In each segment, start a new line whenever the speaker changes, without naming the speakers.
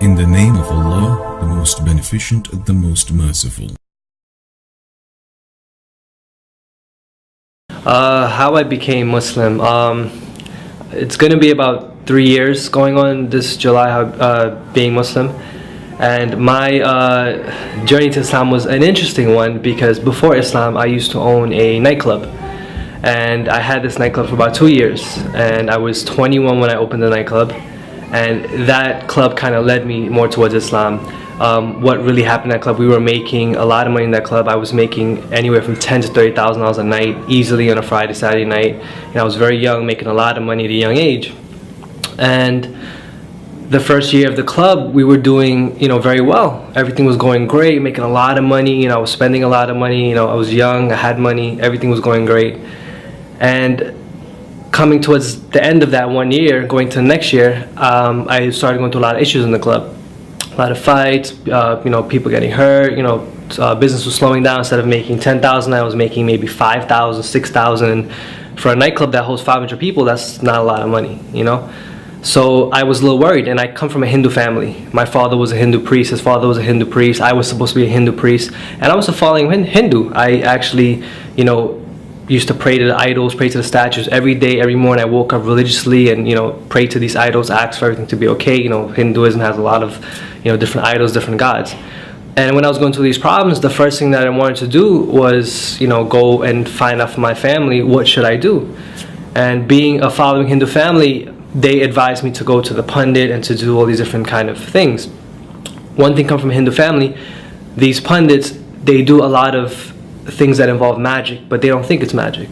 In the name of Allah, the most beneficent, the most merciful.
How I became Muslim. It's going to be about 3 years going on this July, being Muslim. And my journey to Islam was an interesting one because before Islam I used to own a nightclub. And I had this nightclub for about 2 years. And I was 21 when I opened the nightclub. And that club kind of led me more towards Islam. What really happened in that club, we were making a lot of money in that club. I was making anywhere from $10,000 to $30,000 a night, easily on a Friday, Saturday night. And I was very young, making a lot of money at a young age. And the first year of the club, we were doing, very well. Everything was going great, making a lot of money. I was spending a lot of money. I was young, I had money, everything was going great. And coming towards the end of that 1 year, going to the next year, I started going through a lot of issues in the club. A lot of fights, people getting hurt, business was slowing down. Instead of making 10,000, I was making maybe 5,000, 6,000. And for a nightclub that holds 500 people, that's not a lot of money, So I was a little worried, and I come from a Hindu family. My father was a Hindu priest, his father was a Hindu priest, I was supposed to be a Hindu priest, and I was a following Hindu. I actually, used to pray to the idols, pray to the statues every day, every morning. I woke up religiously and prayed to these idols, asked for everything to be okay. Hinduism has a lot of different idols, different gods. And when I was going through these problems, the first thing that I wanted to do was go and find out from my family, what should I do? And being a following Hindu family, they advised me to go to the pundit and to do all these different kind of things. One thing come from a Hindu family, these pundits, they do a lot of things that involve magic, but they don't think it's magic.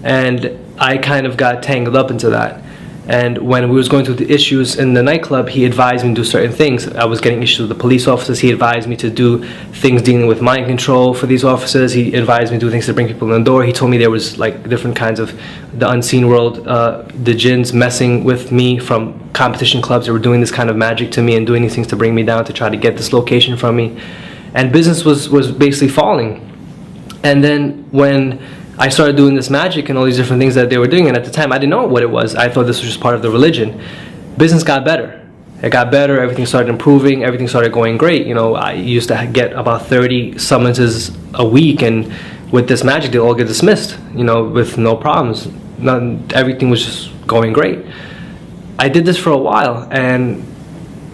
And I kind of got tangled up into that. And when we was going through the issues in the nightclub, he advised me to do certain things. I was getting issues with the police officers. He advised me to do things dealing with mind control for these officers. He advised me to do things to bring people in the door. He told me there was like different kinds of the unseen world, the jinns messing with me from competition clubs. They were doing this kind of magic to me and doing these things to bring me down to try to get this location from me. And business was basically falling. And then when I started doing this magic and all these different things that they were doing, and at the time I didn't know what it was. I thought this was just part of the religion. Business got better. It got better, everything started improving, everything started going great. I used to get about 30 summonses a week, and with this magic they all get dismissed, with no problems. Everything was just going great. I did this for a while, and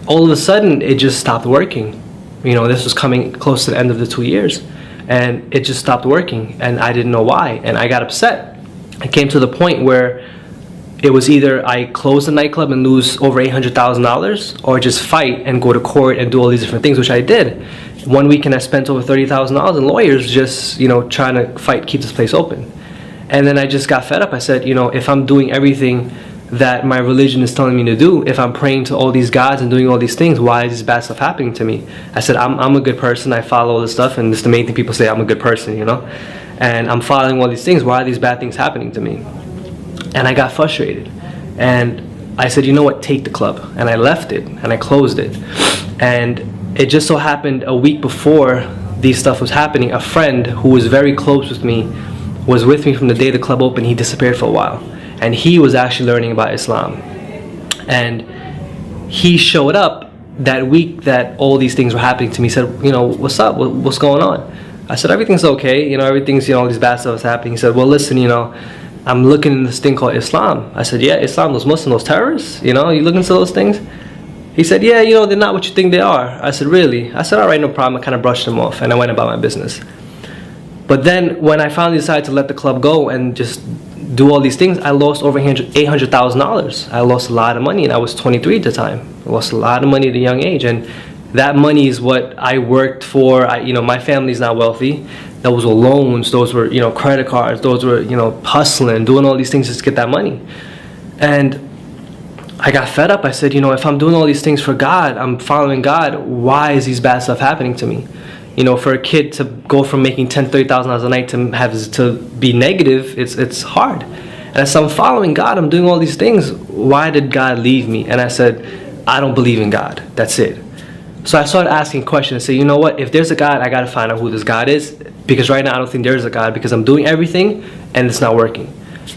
all of a sudden it just stopped working. This was coming close to the end of the 2 years. And it just stopped working, and I didn't know why, and I got upset. It came to the point where it was either I close the nightclub and lose over $800,000, or just fight and go to court and do all these different things, which I did. One weekend I spent over $30,000 in lawyers just trying to fight, keep this place open. And then I just got fed up. I said, if I'm doing everything that my religion is telling me to do, if I'm praying to all these gods and doing all these things, why is this bad stuff happening to me? I said, I'm a good person, I follow all this stuff, and this is the main thing people say, I'm a good person, and I'm following all these things, why are these bad things happening to me? And I got frustrated, and I said, you know what, take the club. And I left it, and I closed it. And it just so happened a week before these stuff was happening, a friend who was very close with me was with me from the day the club opened. He disappeared for a while. And he was actually learning about Islam. And he showed up that week that all these things were happening to me. He said, what's up? What's going on? I said, everything's okay. Everything's, all these bad stuff is happening. He said, well, listen, I'm looking in this thing called Islam. I said, yeah, Islam, those Muslims, those terrorists, you looking into those things? He said, yeah, they're not what you think they are. I said, really? I said, all right, no problem. I kind of brushed them off, and I went about my business. But then when I finally decided to let the club go and just do all these things, I lost over $800,000. I lost a lot of money, and I was 23 at the time. I lost a lot of money at a young age, and that money is what I worked for. My family's not wealthy. Those were loans, those were credit cards, those were hustling, doing all these things just to get that money. And I got fed up. I said, if I'm doing all these things for God, I'm following God, why is these bad stuff happening to me? For a kid to go from making $10,000, $30,000 a night to be negative, it's hard. And I said, I'm following God, I'm doing all these things. Why did God leave me? And I said, I don't believe in God. That's it. So I started asking questions and say, you know what? If there's a God, I got to find out who this God is. Because right now I don't think there is a God, because I'm doing everything and it's not working.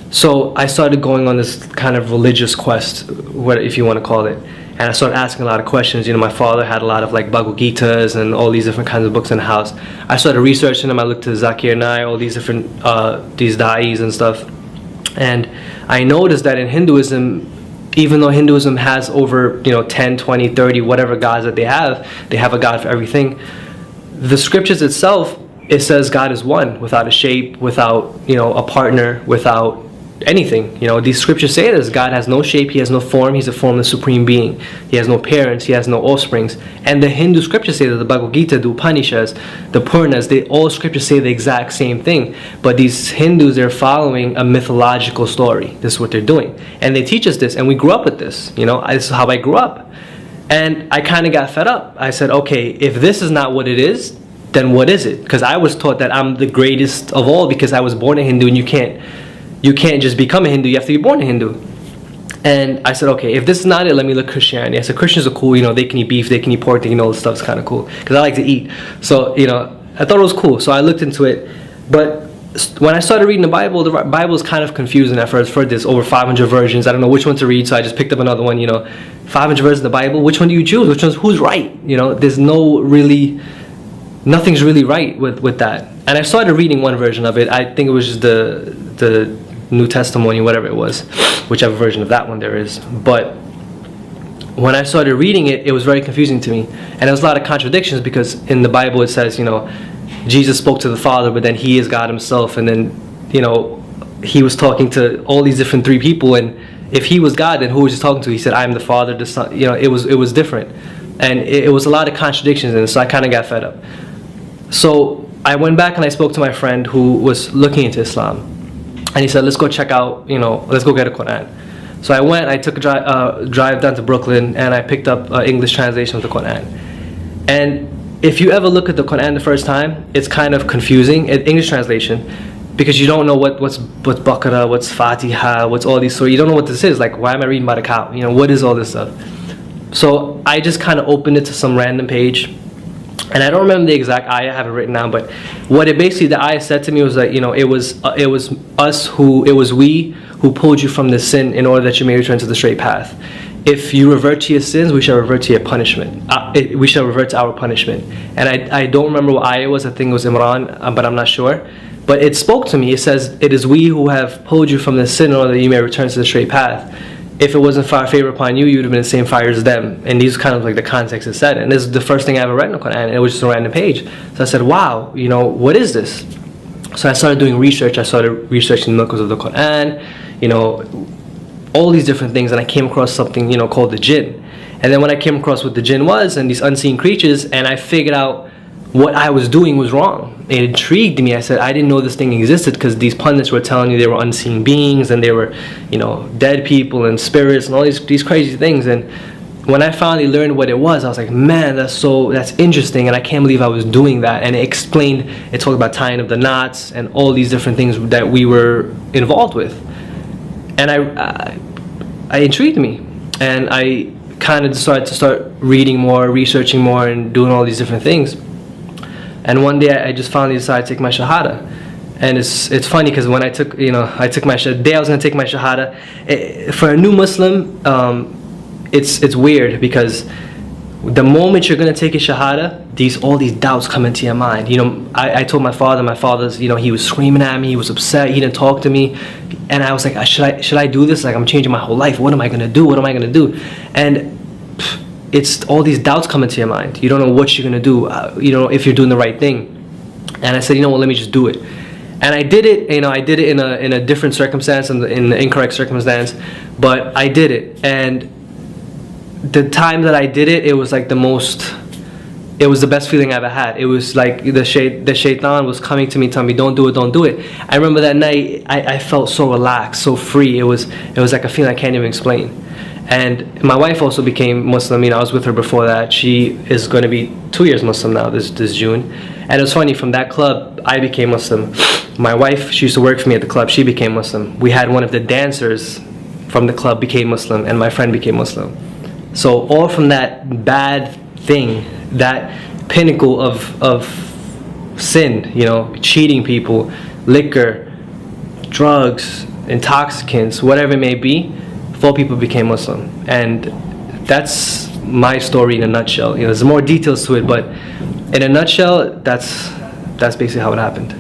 So I started going on this kind of religious quest, if you want to call it. and I started asking a lot of questions. You know, my father had a lot of like Bhagavad Gitas and all these different kinds of books in the house. I started researching them. I looked to Zakir Naik, all these different these da'is and stuff, and I noticed that in Hinduism, even though Hinduism has over 10, 20, 30 whatever gods that they have a god for everything. The scriptures itself, it says God is one, without a shape, without a partner, without anything. These scriptures say this: God has no shape, he has no form, he's a formless supreme being. He has no parents, he has no offsprings. And the Hindu scriptures say that, the Bhagavad Gita, the Upanishads, the Puranas, all scriptures say the exact same thing. But these Hindus, they're following a mythological story. This is what they're doing, and they teach us this, and we grew up with this. This is how I grew up, and I kind of got fed up. I said, okay, if this is not what it is, then what is it? Because I was taught that I'm the greatest of all because I was born a Hindu, and you can't just become a Hindu, you have to be born a Hindu. And I said, okay, if this is not it, let me look Christianity. I said, Christians are cool, they can eat beef, they can eat pork, they can all this stuff's kind of cool. Because I like to eat. So, I thought it was cool. So I looked into it. But when I started reading the Bible is kind of confusing at first. There's over 500 versions. I don't know which one to read, so I just picked up another one, 500 versions of the Bible. Which one do you choose? Who's right? There's nothing's really right with that. And I started reading one version of it. I think it was just the New Testimony, whatever it was, whichever version of that one there is. But when I started reading it, it was very confusing to me, and there was a lot of contradictions, because in the Bible it says, Jesus spoke to the Father, but then he is God himself, and then he was talking to all these different three people, and if he was God, then who was he talking to? He said, I am the Father, the Son. It was different, and it was a lot of contradictions in it. So I kind of got fed up. So I went back and I spoke to my friend who was looking into Islam. And he said, let's go check out, let's go get a Quran. So I went, I took a drive down to Brooklyn, and I picked up an English translation of the Quran. And if you ever look at the Quran the first time, it's kind of confusing, English translation, because you don't know what's Baqarah, what's Fatiha, what's all these, so you don't know what this is. Like, why am I reading about a cow? What is all this stuff? So I just kind of opened it to some random page. And I don't remember the exact ayah, I have it written down, but what it basically, the ayah said to me was that, it was we who pulled you from the sin in order that you may return to the straight path. If you revert to your sins, we shall revert to your punishment. We shall revert to our punishment. And I don't remember what ayah it was. I think it was Imran, but I'm not sure. But it spoke to me. It says, it is we who have pulled you from the sin in order that you may return to the straight path. If it wasn't for our favor upon you, you would have been in the same fire as them. And these kind of like the context it said. And this is the first thing I ever read in the Quran, and it was just a random page. So I said, wow, what is this? So I started doing research. I started researching the miracles of the Quran, all these different things, and I came across something, called the jinn. And then when I came across what the jinn was, and these unseen creatures, and I figured out what I was doing was wrong. It intrigued me. I said, I didn't know this thing existed, because these pundits were telling you they were unseen beings, and they were, dead people and spirits and all these crazy things. And when I finally learned what it was, I was like, man, that's interesting, and I can't believe I was doing that. And it talked about tying up the knots and all these different things that we were involved with. And I intrigued me, and I kind of decided to start reading more, researching more, and doing all these different things. And one day I just finally decided to take my Shahada. And it's funny, because when I took my Shahada, the day I was going to take my Shahada, for a new Muslim, it's weird, because the moment you're going to take a Shahada, all these doubts come into your mind. I told my father's, he was screaming at me, he was upset, he didn't talk to me. And I was like, should I do this? Like, I'm changing my whole life. What am I going to do? What am I going to do? And it's all these doubts come into your mind. You don't know what you're going to do, if you're doing the right thing. And I said, let me just do it. And I did it, I did it in a different circumstance, in the incorrect circumstance, but I did it. And the time that I did it, it was like it was the best feeling I ever had. It was like the shaitan was coming to me, telling me, don't do it, don't do it. I remember that night, I felt so relaxed, so free. It was like a feeling I can't even explain. And my wife also became Muslim. I was with her before that. She is going to be 2 years Muslim now, this June. And it was funny, from that club, I became Muslim. My wife, she used to work for me at the club, she became Muslim. We had one of the dancers from the club became Muslim, and my friend became Muslim. So all from that bad thing, that pinnacle of sin, cheating people, liquor, drugs, intoxicants, whatever it may be, 4 people became Muslim. And that's my story in a nutshell. There's more details to it, but in a nutshell, that's basically how it happened.